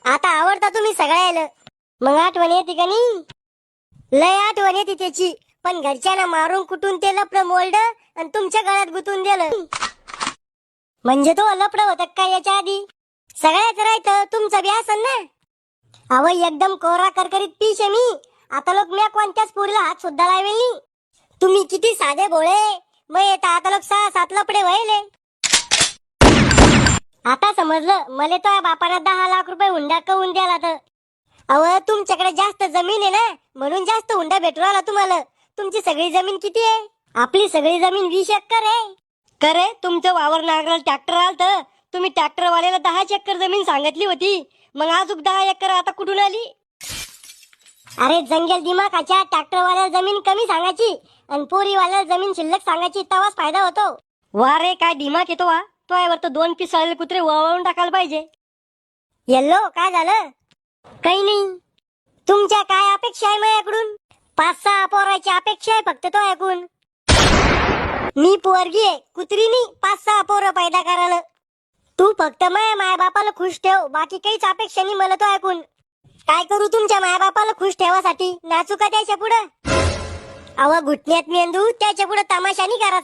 आता आवडता तुम्ही सगळ्याला. मग आठवण येते का नाही? लय आठवण येते त्याची. पण घरच्यांना मारून कुटून ते लपडं मोल्ड आणि तुमच्या गळ्यात गुतून दिलं. म्हणजे तो लपडं होतं काय याच्या आधी? सगळ्याच राहतं तुमचं बी असन ना. अव एकदम कोरा करकरीत पीश आहे मी. आता लोक म्या कोणत्याच पोरीला हात सुद्धा लावेल नाही. तुम्ही किती साधे भोळे. मग येता आता लोक 6-7 लपडे व्हायले. आता समजलं मले तो बापाला 10 लाख रुपये हुंडा कवून द्याला तर. अव तुमच्याकडे जास्त जमीन आहे ना, म्हणून जास्त हुंडा भेटू राहिला तुम्हाला. तुमची सगळी जमीन किती आहे? आपली सगळी जमीन 20 एकर आहे. करे तुमचं वावर नांगराला ट्रॅक्टर आलत. तुम्ही ट्रॅक्टर वाल्याला 10 एकर जमीन सांगितली होती. मग अजून 10 एकर आता कुठून आली? अरे जंगल दिमाखाच्या ट्रॅक्टरवाल्याला जमीन कमी सांगायची आणि पोरीवाल्याला जमीन शिल्लक सांगायची, तेव्हाच फायदा होतो. वा रे काय दिमाग येतो वा. तो यावर तर 2 पिसाळलेले कुत्रे वळवून टाकायला पाहिजे. येल्लो काय झालं? काही नाही. तुमच्या काय अपेक्षा आहे माझ्याकडून? 5-6 पोराची अपेक्षा आहे फक्त तो ऐकून. मी पोरगी आहे कुत्री नाही 5-6 पोरं पैदा करायला. तू फक्त माया बापाला खुश ठेव, बाकी काहीच अपेक्षा नाही मला तो ऐकून. काय करू तुमच्या मायबापाला खुश ठेवासाठी? नाचू का त्याच्या पुढं? अव घुटण्यात मेंदू त्याच्या पुढे तमाशा नाही करा.